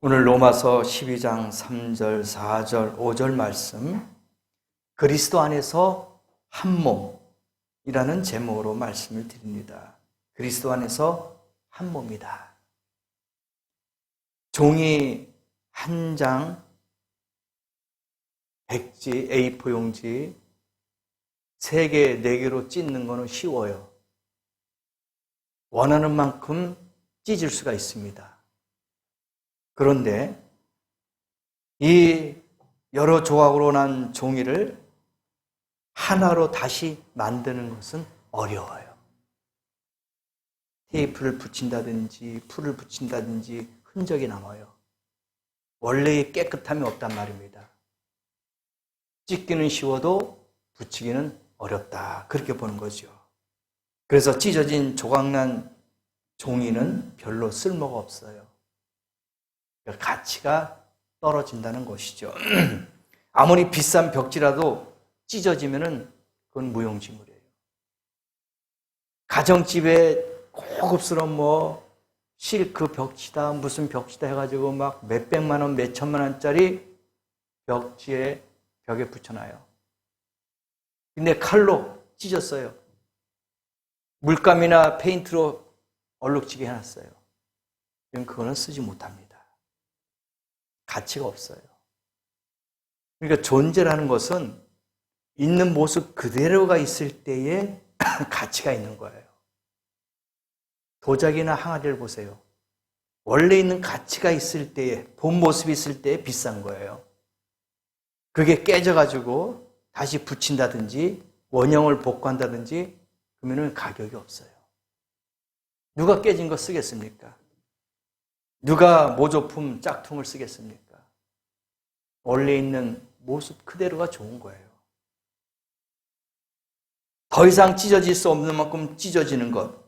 오늘 로마서 12장 3절, 4절, 5절 말씀, 그리스도 안에서 한 몸이라는 제목으로 말씀을 드립니다. 그리스도 안에서 한 몸이다. 종이 한 장, 백지, A4 용지 3개, 4개로 찢는 거는 쉬워요. 원하는 만큼 찢을 수가 있습니다. 그런데 이 여러 조각으로 난 종이를 하나로 다시 만드는 것은 어려워요. 테이프를 붙인다든지 풀을 붙인다든지 흔적이 남아요. 원래의 깨끗함이 없단 말입니다. 찢기는 쉬워도 붙이기는 어렵다. 그렇게 보는 거죠. 그래서 찢어진 조각난 종이는 별로 쓸모가 없어요. 가치가 떨어진다는 것이죠. 아무리 비싼 벽지라도 찢어지면은 그건 무용지물이에요. 가정집에 고급스러운 실크 벽지다, 무슨 벽지다 해가지고 막 몇백만 원, 몇천만 원짜리 벽지에 벽에 붙여놔요. 근데 칼로 찢었어요. 물감이나 페인트로 얼룩지게 해놨어요. 그럼 그거는 쓰지 못합니다. 가치가 없어요. 그러니까 존재라는 것은 있는 모습 그대로가 있을 때에 가치가 있는 거예요. 도자기나 항아리를 보세요. 원래 있는 가치가 있을 때에, 본 모습이 있을 때에 비싼 거예요. 그게 깨져가지고 다시 붙인다든지 원형을 복구한다든지 그러면 가격이 없어요. 누가 깨진 거 쓰겠습니까? 누가 모조품 짝퉁을 쓰겠습니까? 원래 있는 모습 그대로가 좋은 거예요. 더 이상 찢어질 수 없는 만큼 찢어지는 것,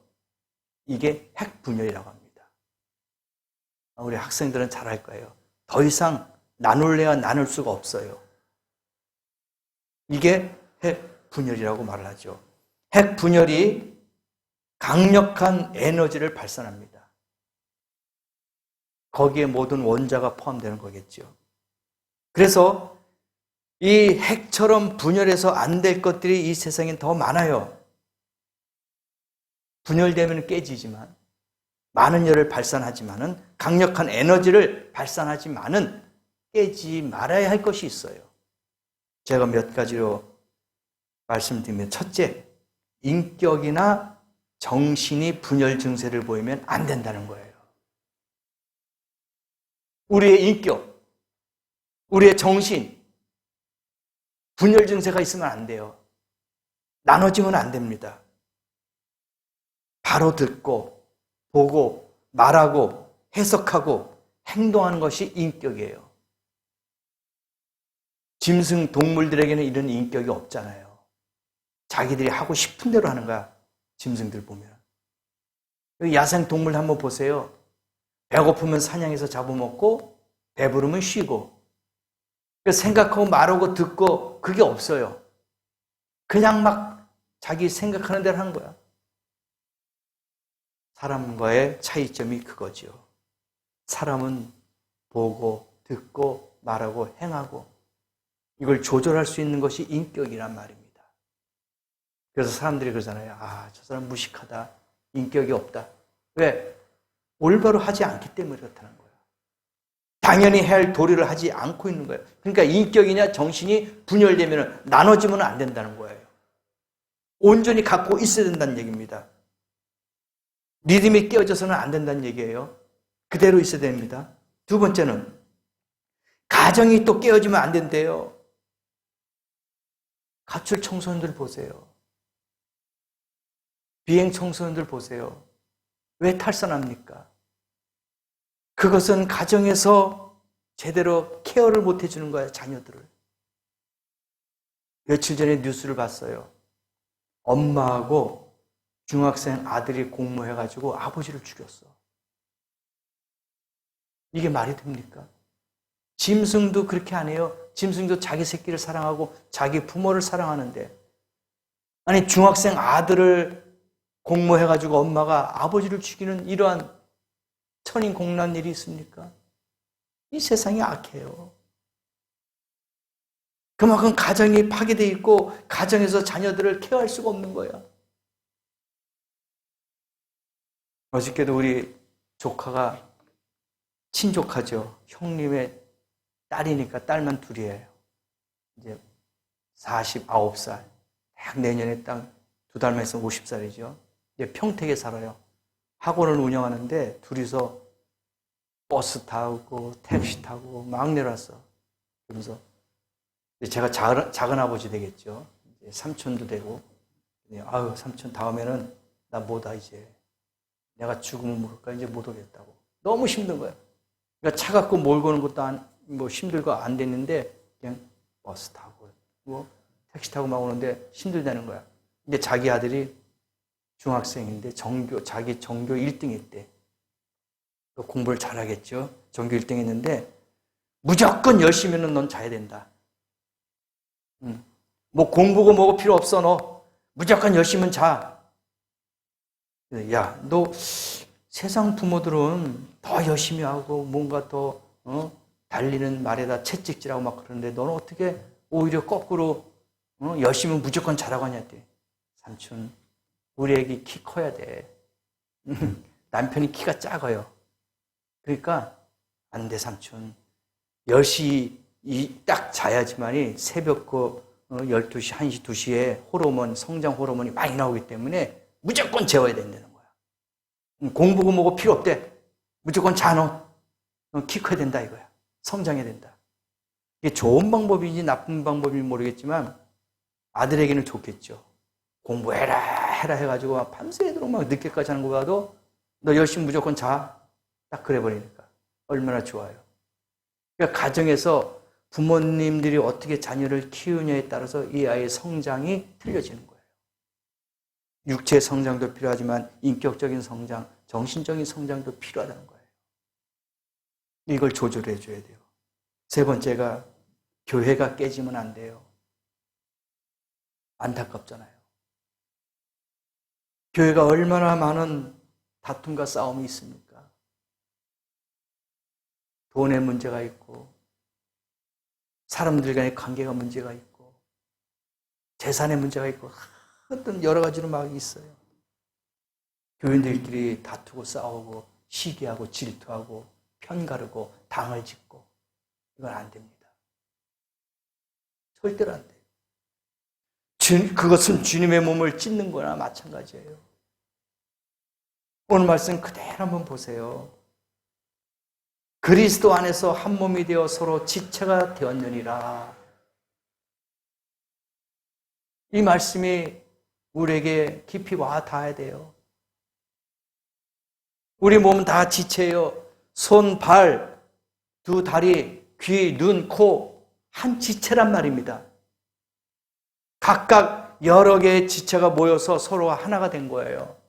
이게 핵분열이라고 합니다. 우리 학생들은 잘 알 거예요. 더 이상 나눌래야 나눌 수가 없어요. 이게 핵분열이라고 말을 하죠. 핵분열이 강력한 에너지를 발산합니다. 거기에 모든 원자가 포함되는 거겠죠. 그래서 이 핵처럼 분열해서 안 될 것들이 이 세상에 더 많아요. 분열되면 깨지지만, 많은 열을 발산하지만은, 강력한 에너지를 발산하지만은 깨지 말아야 할 것이 있어요. 제가 몇 가지로 말씀드리면, 첫째, 인격이나 정신이 분열 증세를 보이면 안 된다는 거예요. 우리의 인격, 우리의 정신, 분열 증세가 있으면 안 돼요. 나눠지면 안 됩니다. 바로 듣고, 보고, 말하고, 해석하고, 행동하는 것이 인격이에요. 짐승 동물들에게는 이런 인격이 없잖아요. 자기들이 하고 싶은 대로 하는 거야, 짐승들 보면. 야생 동물 한번 보세요. 배고프면 사냥해서 잡아먹고, 배부르면 쉬고. 생각하고 말하고 듣고 그게 없어요. 그냥 막 자기 생각하는 대로 하는 거야. 사람과의 차이점이 그거죠. 사람은 보고 듣고 말하고 행하고 이걸 조절할 수 있는 것이 인격이란 말입니다. 그래서 사람들이 그러잖아요. 저 사람 무식하다. 인격이 없다. 왜? 올바로 하지 않기 때문에 그렇다는 거예요. 당연히 해야 할 도리를 하지 않고 있는 거예요. 그러니까 인격이냐 정신이 분열되면 나눠지면 안 된다는 거예요. 온전히 갖고 있어야 된다는 얘기입니다. 리듬이 깨어져서는 안 된다는 얘기예요. 그대로 있어야 됩니다. 두 번째는 가정이 또 깨어지면 안 된대요. 가출 청소년들 보세요. 비행 청소년들 보세요. 왜 탈선합니까? 그것은 가정에서 제대로 케어를 못 해주는 거예요, 자녀들을. 며칠 전에 뉴스를 봤어요. 엄마하고 중학생 아들이 공모해가지고 아버지를 죽였어. 이게 말이 됩니까? 짐승도 그렇게 안 해요. 짐승도 자기 새끼를 사랑하고 자기 부모를 사랑하는데, 아니 중학생 아들을 공모해가지고 엄마가 아버지를 죽이는 이러한 천인공란 일이 있습니까? 이 세상이 악해요. 그만큼 가정이 파괴되어 있고 가정에서 자녀들을 케어할 수가 없는 거예요. 어저께도 우리 조카가 친조카죠. 형님의 딸이니까 딸만 둘이에요. 이제 49살. 딱 내년에 딱 2달만 있으면 50살이죠. 이제 평택에 살아요. 학원을 운영하는데 둘이서 버스 타고 택시 타고 막 내려왔어. 그러면서 제가 작은 아버지 되겠죠. 이제 삼촌도 되고. 아유, 삼촌 다음에는 나 뭐다 이제. 내가 죽으면 모를까 이제 못 오겠다고. 너무 힘든 거야. 그러니까 차 갖고 몰고 오는 것도 뭐 힘들고 안 됐는데 그냥 버스 타고 뭐 택시 타고 막 오는데 힘들다는 거야. 이제 자기 아들이 중학생인데 자기 전교 1등 했대. 공부를 잘하겠죠. 전교 1등 했는데 무조건 열심히 하면 넌 자야 된다. 뭐 공부고 뭐고 필요 없어 너. 무조건 열심히 자. 야, 너 세상 부모들은 더 열심히 하고 뭔가 더 달리는 말에다 채찍질하고 막 그러는데 너는 어떻게 오히려 거꾸로 열심히 무조건 잘하고 하냐대. 삼촌, 우리 애기 키 커야 돼. 남편이 키가 작아요. 그러니까 안 돼 삼촌. 10시 딱 자야지만이 새벽 12시, 1시, 2시에 호르몬, 성장 호르몬이 많이 나오기 때문에 무조건 재워야 된다는 거야. 공부고 뭐고 필요 없대. 무조건 자 너. 키 커야 된다 이거야. 성장해야 된다. 이게 좋은 방법인지 나쁜 방법인지 모르겠지만 아들에게는 좋겠죠. 공부해라 해가지고 밤새도록 막 늦게까지 하는 거 봐도 너 열심히 무조건 자. 딱 그래 버리니까 얼마나 좋아요. 그러니까 가정에서 부모님들이 어떻게 자녀를 키우냐에 따라서 이 아이의 성장이 틀려지는 거예요. 육체의 성장도 필요하지만 인격적인 성장, 정신적인 성장도 필요하다는 거예요. 이걸 조절해 줘야 돼요. 세 번째가 교회가 깨지면 안 돼요. 안타깝잖아요. 교회가 얼마나 많은 다툼과 싸움이 있습니까? 돈의 문제가 있고 사람들 간의 관계가 문제가 있고 재산의 문제가 있고 어떤 여러 가지로 막 있어요. 교인들끼리 다투고 싸우고 시기하고 질투하고 편가르고 당을 짓고 이건 안 됩니다. 절대로 안 돼요. 그것은 주님의 몸을 찢는 거나 마찬가지예요. 오늘 말씀 그대로 한번 보세요. 그리스도 안에서 한 몸이 되어 서로 지체가 되었느니라. 이 말씀이 우리에게 깊이 와 닿아야 돼요. 우리 몸은 다 지체예요. 손, 발, 두 다리, 귀, 눈, 코 한 지체란 말입니다. 각각 여러 개의 지체가 모여서 서로 하나가 된 거예요.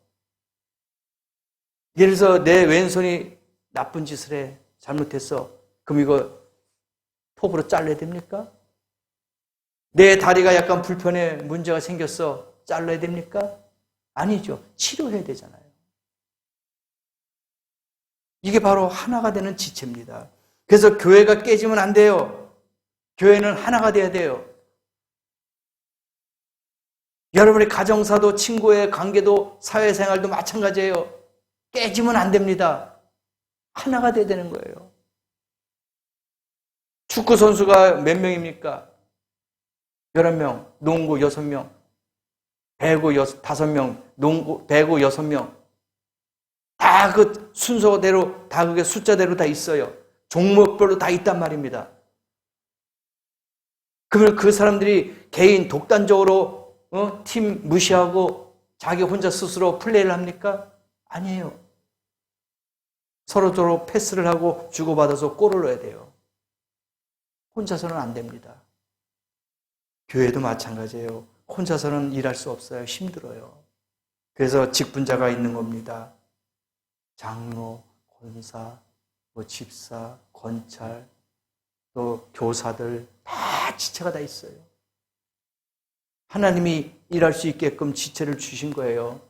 예를 들어서 내 왼손이 나쁜 짓을 해. 잘못했어. 그럼 이거 톱으로 잘라야 됩니까? 내 다리가 약간 불편해. 문제가 생겼어. 잘라야 됩니까? 아니죠. 치료해야 되잖아요. 이게 바로 하나가 되는 지체입니다. 그래서 교회가 깨지면 안 돼요. 교회는 하나가 돼야 돼요. 여러분의 가정사도 친구의 관계도 사회생활도 마찬가지예요. 깨지면 안 됩니다. 하나가 돼야 되는 거예요. 축구 선수가 몇 명입니까? 11명, 농구 6명, 배구 5명, 배구 6명. 다 그 순서대로, 다 그게 숫자대로 다 있어요. 종목별로 다 있단 말입니다. 그러면 그 사람들이 개인 독단적으로 팀 무시하고 자기 혼자 스스로 플레이를 합니까? 아니에요. 서로서로 패스를 하고 주고받아서 골을 넣어야 돼요. 혼자서는 안 됩니다. 교회도 마찬가지예요. 혼자서는 일할 수 없어요. 힘들어요. 그래서 직분자가 있는 겁니다. 장로, 권사, 집사, 권찰, 또 교사들 다 지체가 다 있어요. 하나님이 일할 수 있게끔 지체를 주신 거예요.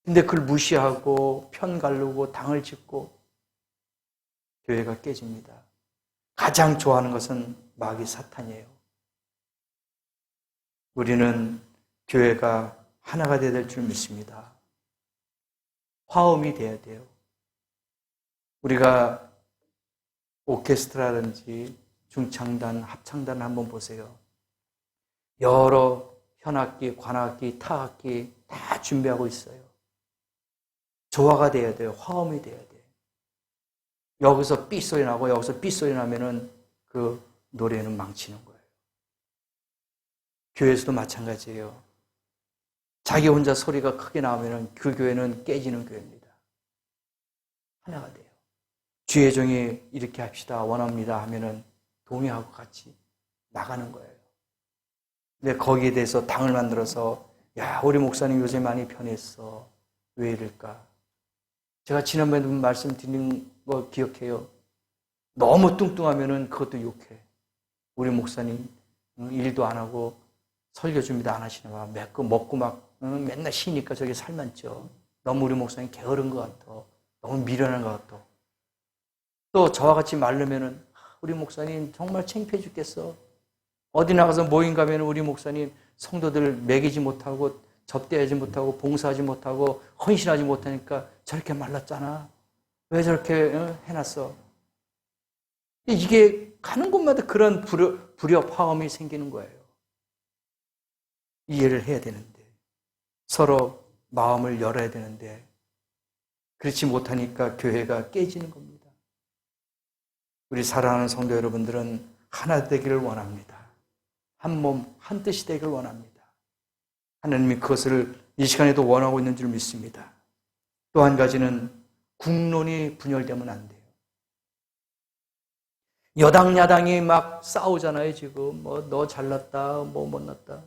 근데 그걸 무시하고 편 가르고 당을 짓고 교회가 깨집니다. 가장 좋아하는 것은 마귀 사탄이에요. 우리는 교회가 하나가 되어야 될 줄 믿습니다. 화음이 되어야 돼요. 우리가 오케스트라든지 중창단, 합창단 한번 보세요. 여러 현악기, 관악기, 타악기 다 준비하고 있어요. 조화가 돼야 돼요. 화음이 돼야 돼요. 여기서 삐소리 나고 여기서 삐소리 나면은 그 노래는 망치는 거예요. 교회에서도 마찬가지예요. 자기 혼자 소리가 크게 나오면은 그 교회는 깨지는 교회입니다. 하나가 돼요. 주의 종이 이렇게 합시다, 원합니다 하면은 동의하고 같이 나가는 거예요. 근데 거기에 대해서 당을 만들어서 야, 우리 목사님 요새 많이 변했어. 왜 이럴까? 제가 지난번에 말씀드린 거 기억해요. 너무 뚱뚱하면은 그것도 욕해. 우리 목사님 일도 안 하고 설교 준비도 안 하시나 봐. 맺고 먹고 막 맨날 쉬니까 저게 살만 쪄. 너무 우리 목사님 게으른 것 같아. 너무 미련한 것 같아. 또 저와 같이 마르면은 우리 목사님 정말 창피해 죽겠어. 어디 나가서 모임 가면 우리 목사님 성도들 먹이지 못하고 접대하지 못하고 봉사하지 못하고 헌신하지 못하니까 저렇게 말랐잖아. 왜 저렇게 해놨어? 이게 가는 곳마다 그런 불협 화음이 생기는 거예요. 이해를 해야 되는데 서로 마음을 열어야 되는데 그렇지 못하니까 교회가 깨지는 겁니다. 우리 사랑하는 성도 여러분들은 하나 되기를 원합니다. 한 몸, 한 뜻이 되기를 원합니다. 하나님이 그것을 이 시간에도 원하고 있는 줄 믿습니다. 또 한 가지는 국론이 분열되면 안 돼요. 여당 야당이 막 싸우잖아요. 지금 뭐 너 잘났다, 뭐 못났다.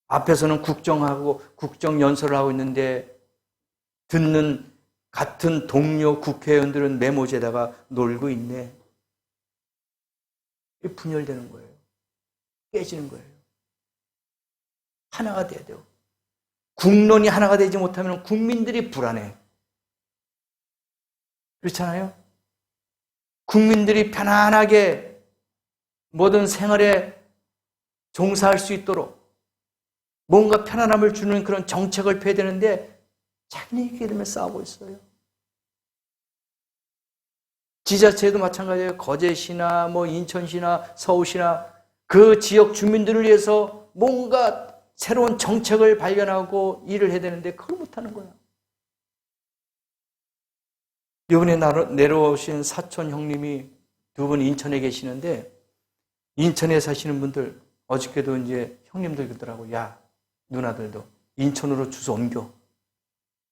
앞에서는 국정하고 국정 연설을 하고 있는데 듣는 같은 동료 국회의원들은 메모지에다가 놀고 있네. 분열되는 거예요. 깨지는 거예요. 하나가 돼야 돼요. 국론이 하나가 되지 못하면 국민들이 불안해. 그렇잖아요? 국민들이 편안하게 모든 생활에 종사할 수 있도록 뭔가 편안함을 주는 그런 정책을 펴야 되는데 자기네끼리 때문에 싸우고 있어요. 지자체도 마찬가지예요. 거제시나 뭐 인천시나 서울시나 그 지역 주민들을 위해서 뭔가 새로운 정책을 발견하고 일을 해야 되는데 그걸 못하는 거야. 이번에 내려오신 사촌 형님이 두 분 인천에 계시는데 인천에 사시는 분들 어저께도 이제 형님들 그러더라고. 야, 누나들도 인천으로 주소 옮겨.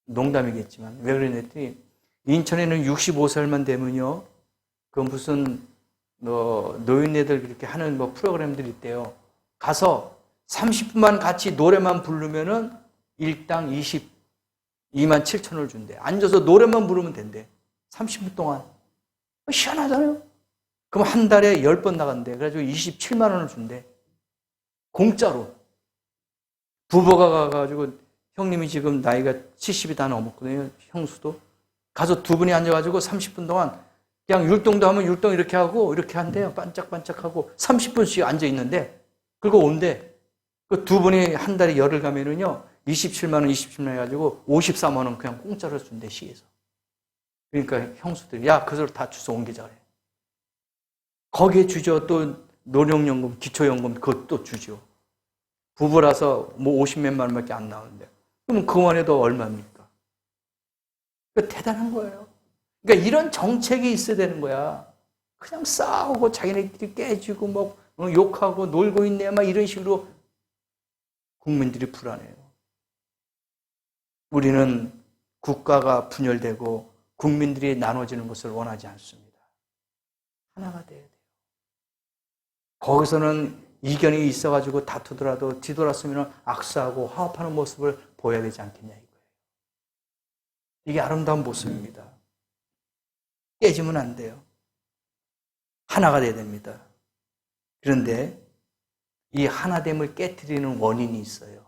농담이겠지만 왜 그랬더니 인천에는 65살만 되면요. 그 무슨 노인네들 그렇게 하는 뭐 프로그램들이 있대요. 가서 30분만 같이 노래만 부르면은 일당 22만 7천원을 준대. 앉아서 노래만 부르면 된대. 30분 동안. 희한하잖아요. 그럼 한 달에 10번 나간대. 그래가지고 27만 원을 준대. 공짜로. 부부가 가가지고 형님이 지금 나이가 70이 다 넘었거든요. 형수도. 가서 두 분이 앉아가지고 30분 동안 그냥 율동도 하면 율동 이렇게 하고 이렇게 한대요. 반짝반짝하고 30분씩 앉아있는데 그리고 온대. 그 두 분이 한 달에 열흘 가면은요. 27만 원 해가지고 54만 원 그냥 공짜로 준대, 시에서. 그러니까 형수들이 야, 그걸 다 주소 옮기자 그래. 거기에 주죠. 또 노령연금, 기초연금 그것도 주죠. 부부라서 뭐 50몇만 원밖에 안 나오는데. 그러면 그만 해도 얼마입니까? 그러니까 대단한 거예요. 그러니까 이런 정책이 있어야 되는 거야. 그냥 싸우고 자기네끼리 깨지고 뭐 욕하고 놀고 있네 막 이런 식으로 국민들이 불안해요. 우리는 국가가 분열되고 국민들이 나눠지는 것을 원하지 않습니다. 하나가 돼야 돼요. 거기서는 이견이 있어가지고 다투더라도 뒤돌았으면 악수하고 화합하는 모습을 보여야 되지 않겠냐 이거예요. 이게 아름다운 모습입니다. 깨지면 안 돼요. 하나가 돼야 됩니다. 그런데 이 하나됨을 깨트리는 원인이 있어요.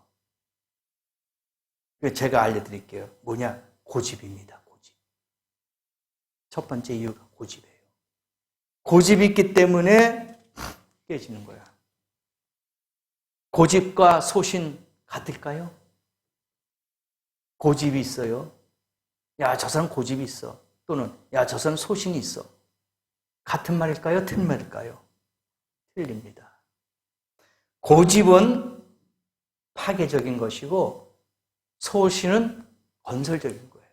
제가 알려드릴게요. 뭐냐? 고집입니다. 고집. 첫 번째 이유가 고집이에요. 고집이 있기 때문에 깨지는 거야. 고집과 소신 같을까요? 고집이 있어요. 야, 저 사람 고집이 있어. 또는 야, 저 사람 소신이 있어. 같은 말일까요? 틀린 말일까요? 틀립니다. 고집은 파괴적인 것이고 소신은 건설적인 거예요.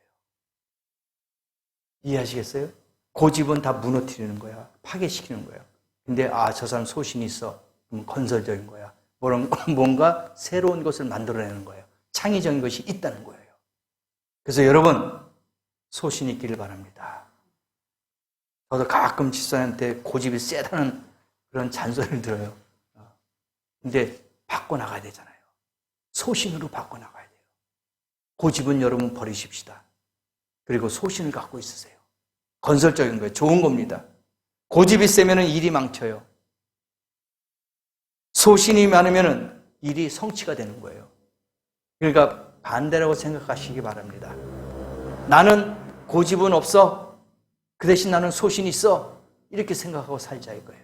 이해하시겠어요? 고집은 다 무너뜨리는 거야. 파괴시키는 거야. 근데 저 사람 소신이 있어. 그럼 건설적인 거야. 뭔가 새로운 것을 만들어내는 거예요. 창의적인 것이 있다는 거예요. 그래서 여러분 소신 있기를 바랍니다. 저도 가끔 집사람한테 고집이 세다는 그런 잔소리를 들어요. 근데 바꿔나가야 되잖아요. 소신으로 바꿔나가야 돼요. 고집은 여러분 버리십시다. 그리고 소신을 갖고 있으세요. 건설적인 거예요. 좋은 겁니다. 고집이 세면 일이 망쳐요. 소신이 많으면 일이 성취가 되는 거예요. 그러니까 반대라고 생각하시기 바랍니다. 나는 고집은 없어. 그 대신 나는 소신이 있어. 이렇게 생각하고 살자 이거예요.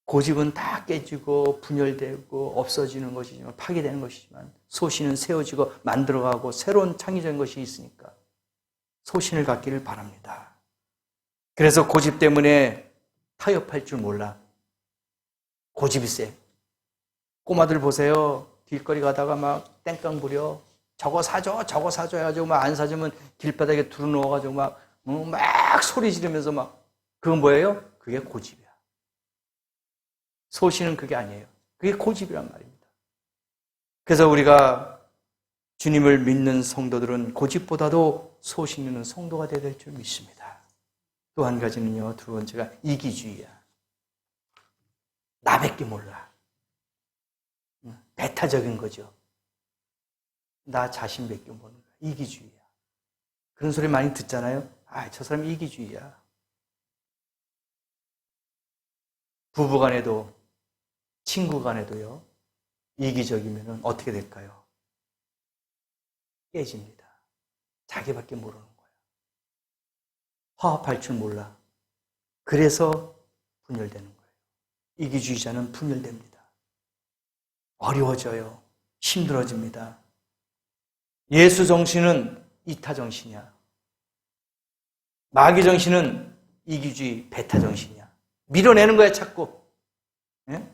고집은 다 깨지고 분열되고 없어지는 것이지만 파괴되는 것이지만 소신은 세워지고 만들어가고 새로운 창의적인 것이 있으니까 소신을 갖기를 바랍니다. 그래서 고집 때문에 타협할 줄 몰라. 고집이 세. 꼬마들 보세요. 길거리 가다가 막 땡깡 부려. 저거 사줘, 저거 사줘 해가지고 막 안 사주면 길바닥에 두루누워가지고 막 소리 지르면서 막 그건 뭐예요? 그게 고집이야. 소신은 그게 아니에요. 그게 고집이란 말입니다. 그래서 우리가 주님을 믿는 성도들은 고집보다도 소신 있는 성도가 되어야 될 줄 믿습니다. 또 한 가지는요, 두 번째가 이기주의야. 나밖에 몰라. 배타적인 거죠. 나 자신밖에 모르는 거야. 이기주의야. 그런 소리 많이 듣잖아요. 저 사람 이기주의야. 부부 간에도 친구 간에도요. 이기적이면 어떻게 될까요? 깨집니다. 자기밖에 모르는 거예요. 화합할 줄 몰라. 그래서 분열되는 거예요. 이기주의자는 분열됩니다. 어려워져요. 힘들어집니다. 예수 정신은 이타 정신이야. 마귀 정신은 이기주의, 배타 정신이야. 밀어내는 거야, 자꾸. 예?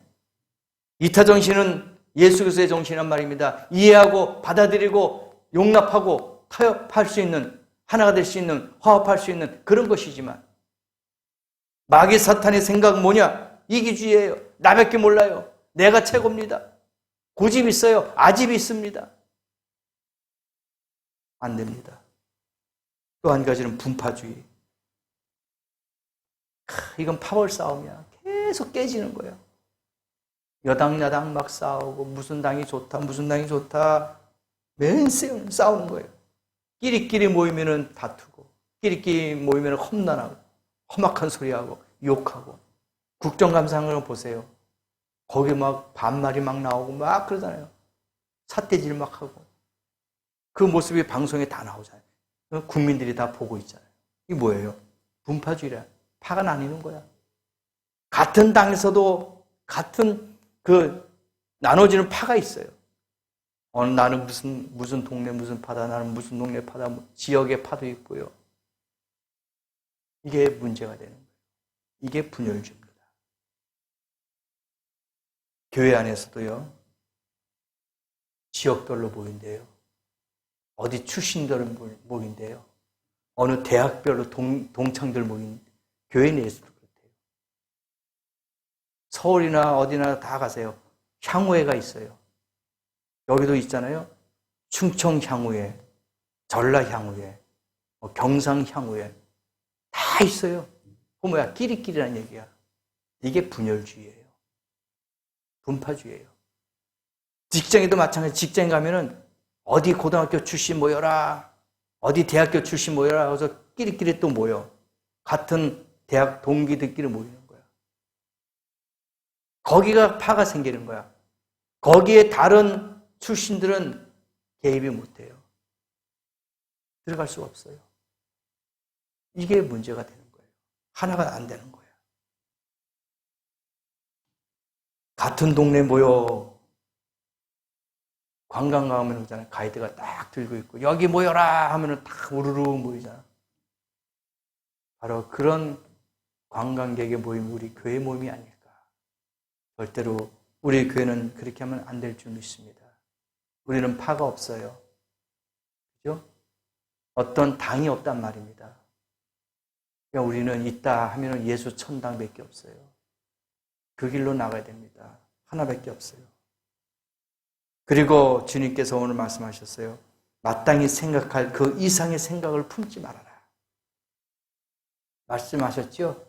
이타 정신은 예수 그리스도의 정신이란 말입니다. 이해하고 받아들이고 용납하고 타협할 수 있는, 하나가 될 수 있는, 화합할 수 있는 그런 것이지만 마귀 사탄의 생각은 뭐냐? 이기주의예요. 나밖에 몰라요. 내가 최고입니다. 고집이 있어요. 아집이 있습니다. 안 됩니다. 또 한 가지는 분파주의. 이건 파벌 싸움이야. 계속 깨지는 거예요. 여당 야당 막 싸우고 무슨 당이 좋다 무슨 당이 좋다 맨 싸우는 거예요. 끼리끼리 모이면은 다투고 끼리끼리 모이면은 험난하고 험악한 소리하고 욕하고 국정감사를 보세요. 거기 막 반말이 막 나오고 막 그러잖아요. 삿대질 막 하고 그 모습이 방송에 다 나오잖아요. 국민들이 다 보고 있잖아요. 이게 뭐예요? 분파주의라. 파가 나뉘는 거야. 같은 당에서도 같은 나눠지는 파가 있어요. 나는 무슨 동네 무슨 파다, 나는 무슨 동네 파다, 지역의 파도 있고요. 이게 문제가 되는 거예요. 이게 분열주의입니다. 교회 안에서도요, 지역별로 모인대요. 어디 출신들은 모인대요. 어느 대학별로 동창들 모인 교회 내에서도 그렇대요. 서울이나 어디나 다 가세요. 향후회가 있어요. 여기도 있잖아요. 충청 향후회, 전라 향후회, 경상 향후회 다 있어요. 그 뭐야? 끼리끼리란 얘기야. 이게 분열주의예요. 분파주의예요. 직장에도 마찬가지. 직장 가면은 어디 고등학교 출신 모여라. 어디 대학교 출신 모여라. 그래서 끼리끼리 또 모여. 같은 대학 동기들끼리 모이는 거야. 거기가 파가 생기는 거야. 거기에 다른 출신들은 개입이 못해요. 들어갈 수가 없어요. 이게 문제가 되는 거예요. 하나가 안 되는 거예요. 같은 동네 모여 관광 가면 그러잖아요. 가이드가 딱 들고 있고 여기 모여라 하면은 딱 우르르 모이잖아. 바로 그런 관광객의 모임, 우리 교회 모임이 아닐까. 절대로 우리 교회는 그렇게 하면 안 될 줄 믿습니다. 우리는 파가 없어요. 그죠? 어떤 당이 없단 말입니다. 그러니까 우리는 있다 하면은 예수 천당밖에 없어요. 그 길로 나가야 됩니다. 하나밖에 없어요. 그리고 주님께서 오늘 말씀하셨어요. 마땅히 생각할 그 이상의 생각을 품지 말아라. 말씀하셨죠?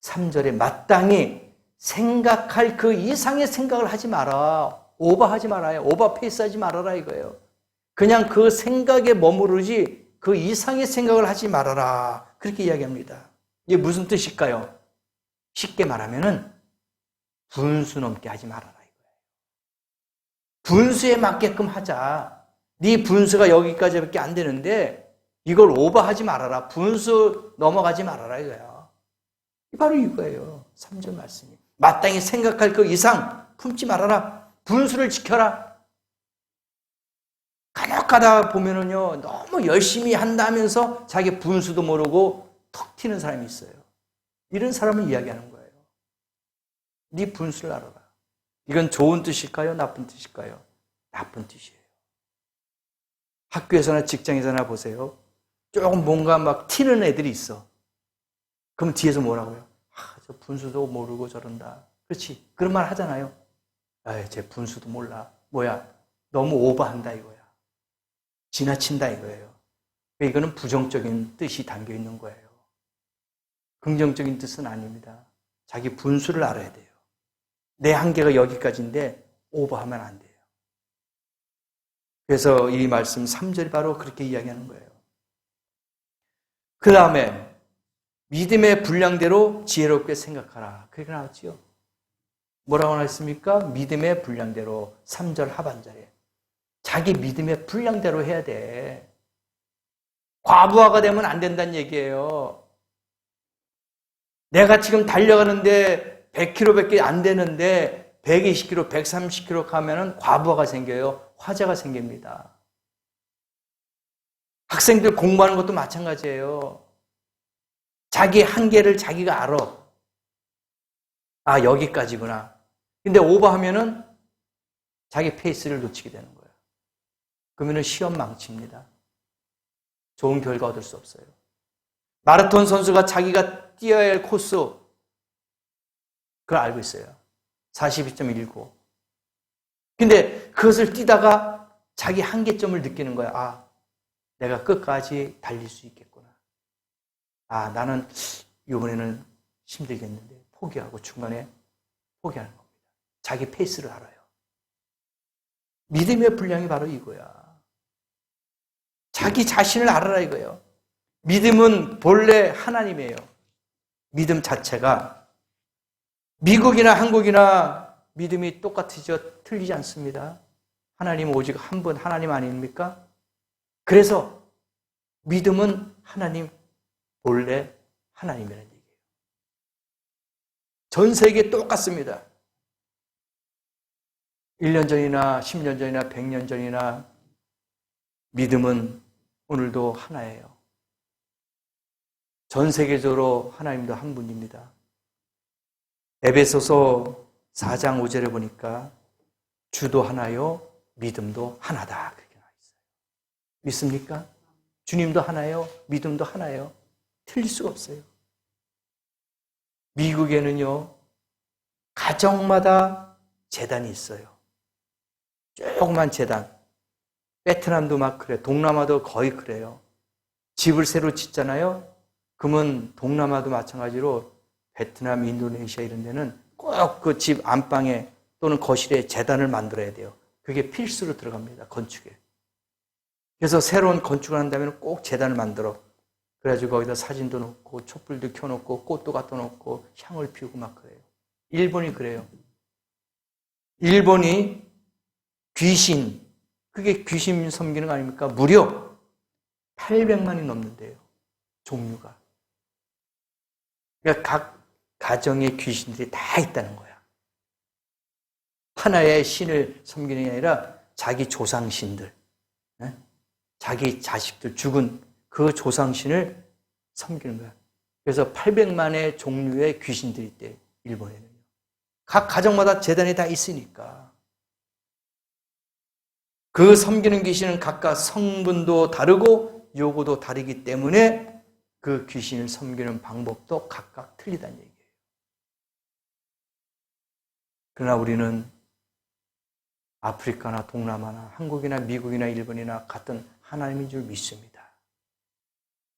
3절에 마땅히 생각할 그 이상의 생각을 하지 마라. 오버하지 말아요. 오버페이스 하지 말아라 이거예요. 그냥 그 생각에 머무르지 그 이상의 생각을 하지 말아라. 그렇게 이야기합니다. 이게 무슨 뜻일까요? 쉽게 말하면은 분수 넘게 하지 말아라 이거예요. 분수에 맞게끔 하자. 네 분수가 여기까지밖에 안 되는데 이걸 오버하지 말아라. 분수 넘어가지 말아라 이거예요. 바로 이거예요. 3절 말씀이. 마땅히 생각할 그 이상 품지 말아라. 분수를 지켜라. 간혹 가다 보면은요, 너무 열심히 한다면서 자기 분수도 모르고 턱 튀는 사람이 있어요. 이런 사람을 이야기하는 거예요. 네 분수를 알아라. 이건 좋은 뜻일까요? 나쁜 뜻일까요? 나쁜 뜻이에요. 학교에서나 직장에서나 보세요. 조금 뭔가 막 튀는 애들이 있어. 그럼 뒤에서 뭐라고요? 저 분수도 모르고 저런다. 그렇지. 그런 말 하잖아요. 제 분수도 몰라. 뭐야? 너무 오버한다 이거야. 지나친다 이거예요. 이거는 부정적인 뜻이 담겨 있는 거예요. 긍정적인 뜻은 아닙니다. 자기 분수를 알아야 돼요. 내 한계가 여기까지인데 오버하면 안 돼요. 그래서 이 말씀 3절이 바로 그렇게 이야기하는 거예요. 그 다음에 믿음의 분량대로 지혜롭게 생각하라. 그렇게 나왔지요. 뭐라고 나왔습니까? 믿음의 분량대로 3절 하반절에. 자기 믿음의 분량대로 해야 돼. 과부하가 되면 안 된다는 얘기예요. 내가 지금 달려가는데 100km밖에 안 되는데 120km, 130km 가면은 과부하가 생겨요. 화재가 생깁니다. 학생들 공부하는 것도 마찬가지예요. 자기 한계를 자기가 알아. 여기까지구나. 근데 오버하면은 자기 페이스를 놓치게 되는 거예요. 그러면은 시험 망칩니다. 좋은 결과 얻을 수 없어요. 마라톤 선수가 자기가 뛰어야 할 코스, 그걸 알고 있어요. 42.19. 근데 그것을 뛰다가 자기 한계점을 느끼는 거야. 내가 끝까지 달릴 수 있겠구나. 나는 이번에는 힘들겠는데 포기하고 중간에 포기하는 겁니다. 자기 페이스를 알아요. 믿음의 분량이 바로 이거야. 자기 자신을 알아라 이거예요. 믿음은 본래 하나님이에요. 믿음 자체가 미국이나 한국이나 믿음이 똑같으죠. 틀리지 않습니다. 하나님은 오직 한 분 하나님 아닙니까? 그래서 믿음은 하나님 본래 하나님이라는 얘기예요. 전 세계 똑같습니다. 1년 전이나 10년 전이나 100년 전이나 믿음은 오늘도 하나예요. 전 세계적으로 하나님도 한 분입니다. 에베소서 4장 5절에 보니까 주도 하나요, 믿음도 하나다. 그렇게 나와 있어요. 믿습니까? 주님도 하나요, 믿음도 하나예요. 틀릴 수가 없어요. 미국에는요, 가정마다 제단이 있어요. 조그만 제단. 베트남도 막 그래. 동남아도 거의 그래요. 집을 새로 짓잖아요. 그러면 동남아도 마찬가지로 베트남, 인도네시아 이런 데는 꼭 그 집 안방에 또는 거실에 제단을 만들어야 돼요. 그게 필수로 들어갑니다. 건축에. 그래서 새로운 건축을 한다면 꼭 제단을 만들어. 그래가지고 거기다 사진도 놓고 촛불도 켜놓고 꽃도 갖다 놓고 향을 피우고 막 그래요. 일본이 그래요. 일본이 귀신, 그게 귀신 섬기는 거 아닙니까? 무려 800만이 넘는데요. 종류가. 그러니까 각 가정의 귀신들이 다 있다는 거야. 하나의 신을 섬기는 게 아니라 자기 조상신들, 자기 자식들 죽은 그 조상신을 섬기는 거야. 그래서 800만의 종류의 귀신들이 있대, 일본에는요. 각 가정마다 재단이 다 있으니까. 그 섬기는 귀신은 각각 성분도 다르고 요구도 다르기 때문에 그 귀신을 섬기는 방법도 각각 틀리다는 얘기예요. 그러나 우리는 아프리카나 동남아나 한국이나 미국이나 일본이나 같은 하나님인 줄 믿습니다.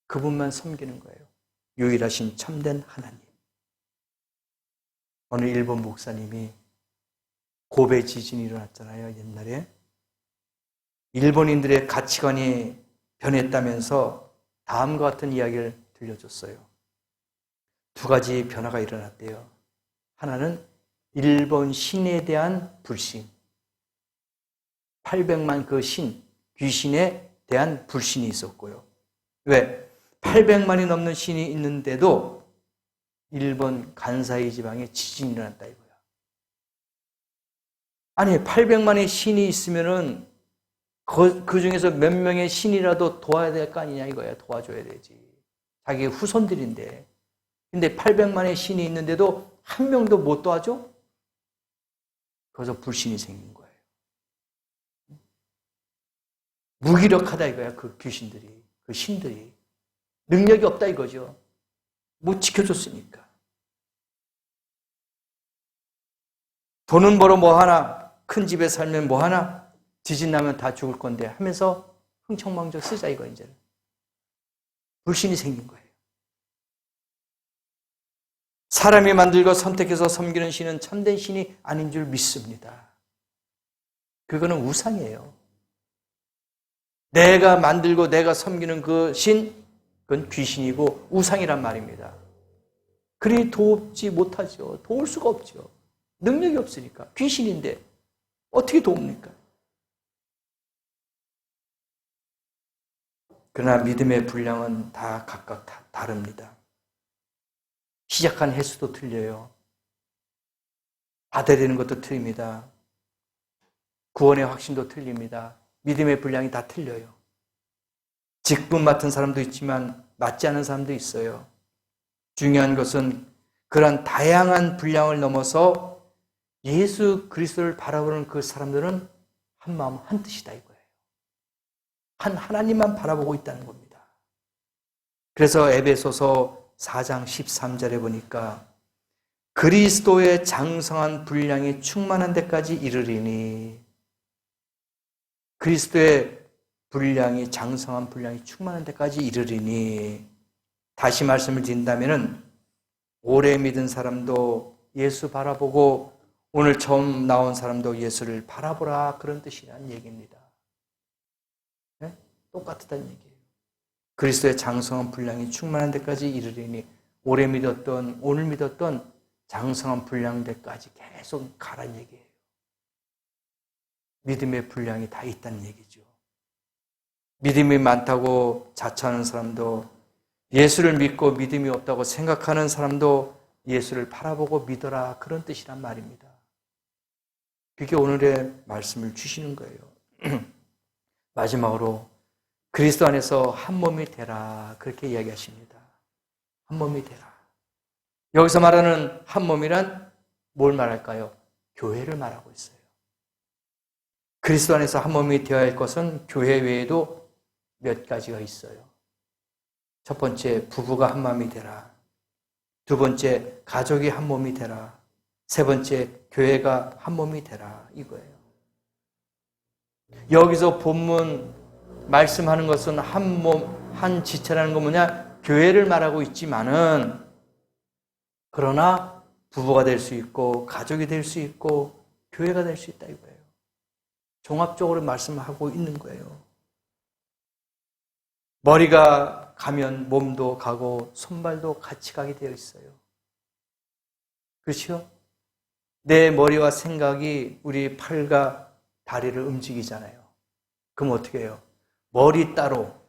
그분만 섬기는 거예요. 유일하신 참된 하나님. 어느 일본 목사님이 고베 지진이 일어났잖아요, 옛날에. 일본인들의 가치관이 변했다면서 다음과 같은 이야기를 들려줬어요. 두 가지 변화가 일어났대요. 하나는 일본 신에 대한 불신. 800만 그 신, 귀신에 대한 불신이 있었고요. 왜? 800만이 넘는 신이 있는데도 일본 간사이 지방에 지진이 일어났다 이거야. 아니, 800만의 신이 있으면은 그 중에서 몇 명의 신이라도 도와야 될 거 아니냐 이거야. 도와줘야 되지. 자기 후손들인데. 근데 800만의 신이 있는데도 한 명도 못 도와줘? 그래서 불신이 생긴 거예요. 무기력하다 이거야. 그 귀신들이, 그 신들이. 능력이 없다 이거죠. 못 지켜줬으니까. 돈은 벌어 뭐 하나, 큰 집에 살면 뭐 하나, 지진 나면 다 죽을 건데 하면서 흥청망청 쓰자 이거 이제는. 불신이 생긴 거예요. 사람이 만들고 선택해서 섬기는 신은 참된 신이 아닌 줄 믿습니다. 그거는 우상이에요. 내가 만들고 내가 섬기는 그 신, 그건 귀신이고 우상이란 말입니다. 그리 돕지 못하죠. 도울 수가 없죠. 능력이 없으니까. 귀신인데 어떻게 돕니까? 그러나 믿음의 분량은 다 각각 다릅니다. 시작한 횟수도 틀려요. 받아야 되는 것도 틀립니다. 구원의 확신도 틀립니다. 믿음의 분량이 다 틀려요. 직분 맡은 사람도 있지만 맡지 않은 사람도 있어요. 중요한 것은 그런 다양한 분량을 넘어서 예수 그리스도를 바라보는 그 사람들은 한 마음 한 뜻이다 이거예요. 한 하나님만 바라보고 있다는 겁니다. 그래서 에베소서 4장 13절에 보니까 그리스도의 장성한 분량이 충만한 데까지 이르리니, 그리스도의 분량이, 장성한 분량이 충만한 데까지 이르리니, 다시 말씀을 드린다면은 오래 믿은 사람도 예수 바라보고 오늘 처음 나온 사람도 예수를 바라보라, 그런 뜻이라는 얘기입니다. 네? 똑같다는 얘기예요. 그리스도의 장성한 분량이 충만한 데까지 이르리니, 오래 믿었던, 오늘 믿었던 장성한 분량 데까지 계속 가라는 얘기예요. 믿음의 분량이 다 있다는 얘기죠. 믿음이 많다고 자처하는 사람도, 예수를 믿고 믿음이 없다고 생각하는 사람도 예수를 바라보고 믿어라, 그런 뜻이란 말입니다. 그게 오늘의 말씀을 주시는 거예요. 마지막으로 그리스도 안에서 한 몸이 되라, 그렇게 이야기하십니다. 한 몸이 되라. 여기서 말하는 한 몸이란 뭘 말할까요? 교회를 말하고 있어요. 그리스도 안에서 한 몸이 되어야 할 것은 교회 외에도 몇 가지가 있어요. 첫 번째, 부부가 한 마음이 되라. 두 번째, 가족이 한 몸이 되라. 세 번째, 교회가 한 몸이 되라, 이거예요. 여기서 본문 말씀하는 것은 한 몸, 한 지체라는 건 뭐냐? 교회를 말하고 있지만은, 그러나 부부가 될 수 있고 가족이 될 수 있고 교회가 될 수 있다 이거예요. 종합적으로 말씀하고 있는 거예요. 머리가 가면 몸도 가고 손발도 같이 가게 되어 있어요. 그렇죠? 내 머리와 생각이 우리 팔과 다리를 움직이잖아요. 그럼 어떻게 해요? 머리 따로,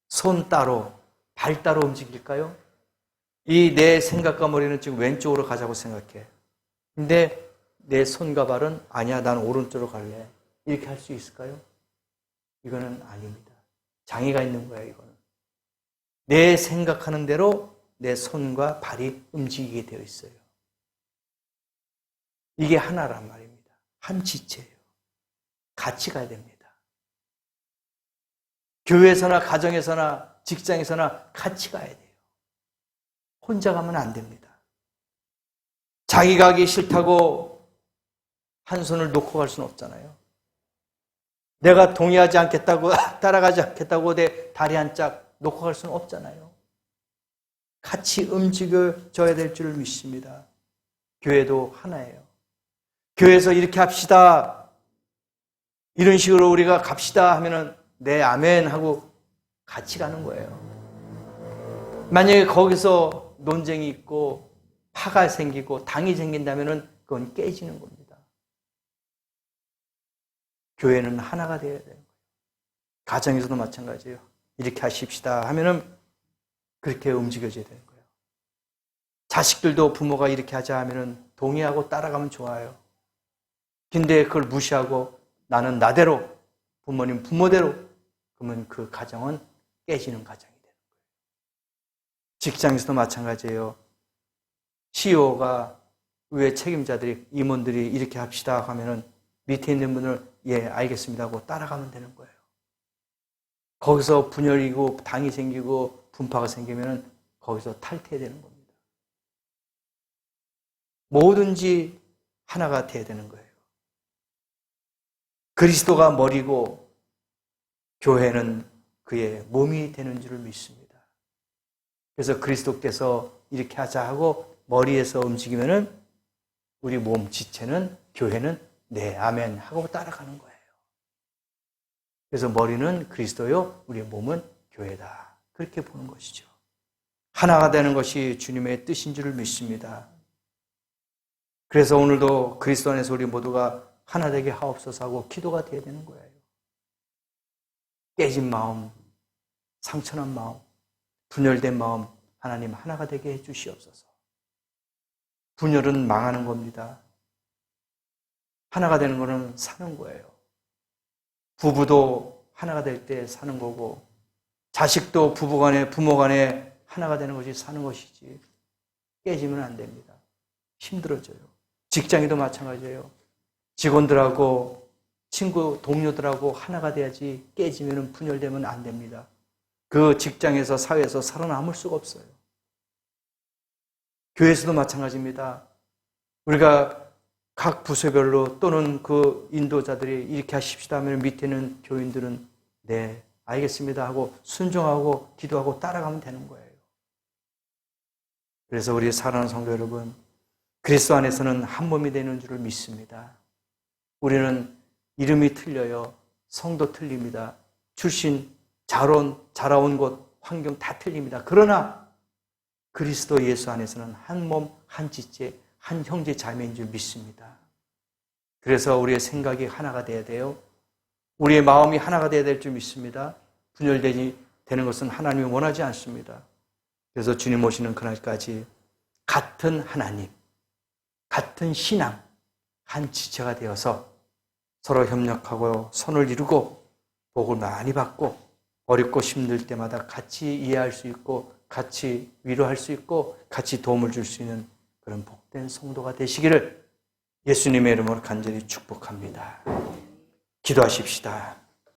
손 따로, 발 따로 움직일까요? 이 내 생각과 머리는 지금 왼쪽으로 가자고 생각해. 근데 내 손과 발은 아니야, 난 오른쪽으로 갈래. 이렇게 할 수 있을까요? 이거는 아닙니다. 장애가 있는 거예요, 이거는. 내 생각하는 대로 내 손과 발이 움직이게 되어 있어요. 이게 하나란 말입니다. 한 지체예요. 같이 가야 됩니다. 교회에서나 가정에서나 직장에서나 같이 가야 돼요. 혼자 가면 안 됩니다. 자기가 하기 싫다고 한 손을 놓고 갈 수는 없잖아요. 내가 동의하지 않겠다고, 따라가지 않겠다고 내 다리 한 짝 놓고 갈 수는 없잖아요. 같이 움직여줘야 될 줄을 믿습니다. 교회도 하나예요. 교회에서 이렇게 합시다. 이런 식으로 우리가 갑시다 하면은 네, 아멘 하고 같이 가는 거예요. 만약에 거기서 논쟁이 있고 파가 생기고 당이 생긴다면은 그건 깨지는 겁니다. 교회는 하나가 되어야 돼요. 가정에서도 마찬가지예요. 이렇게 하십시다 하면은 그렇게 움직여져야 되는 거예요. 자식들도 부모가 이렇게 하자 하면은 동의하고 따라가면 좋아요. 근데 그걸 무시하고 나는 나대로, 부모님 부모대로, 그러면 그 가정은 깨지는 가정이 되는 거예요. 직장에서도 마찬가지예요. CEO가 위에 책임자들이, 임원들이 이렇게 합시다 하면은 밑에 있는 분을 예, 알겠습니다 하고 따라가면 되는 거예요. 거기서 분열이고 당이 생기고 분파가 생기면은 거기서 탈퇴되는 겁니다. 뭐든지 하나가 돼야 되는 거예요. 그리스도가 머리고 교회는 그의 몸이 되는 줄을 믿습니다. 그래서 그리스도께서 이렇게 하자 하고 머리에서 움직이면은 우리 몸 지체는, 교회는 네, 아멘 하고 따라가는 거예요. 그래서 머리는 그리스도요, 우리의 몸은 교회다. 그렇게 보는 것이죠. 하나가 되는 것이 주님의 뜻인 줄을 믿습니다. 그래서 오늘도 그리스도 안에서 우리 모두가 하나 되게 하옵소서 하고 기도가 되어야 되는 거예요. 깨진 마음, 상처난 마음, 분열된 마음, 하나님 하나가 되게 해 주시옵소서. 분열은 망하는 겁니다. 하나가 되는 거는 사는 거예요. 부부도 하나가 될 때 사는 거고, 자식도 부부간에, 부모간에 하나가 되는 것이 사는 것이지, 깨지면 안 됩니다. 힘들어져요. 직장에도 마찬가지예요. 직원들하고 친구, 동료들하고 하나가 돼야지, 깨지면 분열되면 안 됩니다. 그 직장에서, 사회에서 살아남을 수가 없어요. 교회에서도 마찬가지입니다. 우리가 각 부서별로 또는 그 인도자들이 이렇게 하십시다 하면 밑에는 교인들은 네, 알겠습니다 하고 순종하고 기도하고 따라가면 되는 거예요. 그래서 우리 사랑하는 성도 여러분, 그리스도 안에서는 한 몸이 되는 줄을 믿습니다. 우리는 이름이 틀려요. 성도 틀립니다. 출신, 자라온 곳, 환경 다 틀립니다. 그러나 그리스도 예수 안에서는 한 몸, 한 지체, 한 형제 자매인 줄 믿습니다. 그래서 우리의 생각이 하나가 돼야 돼요. 우리의 마음이 하나가 돼야 될 줄 믿습니다. 분열되는 것은 하나님이 원하지 않습니다. 그래서 주님 오시는 그날까지 같은 하나님, 같은 신앙, 한 지체가 되어서 서로 협력하고 손을 이루고 복을 많이 받고 어렵고 힘들 때마다 같이 이해할 수 있고 같이 위로할 수 있고 같이 도움을 줄 수 있는 그런 복된 성도가 되시기를 예수님의 이름으로 간절히 축복합니다. 기도하십시다.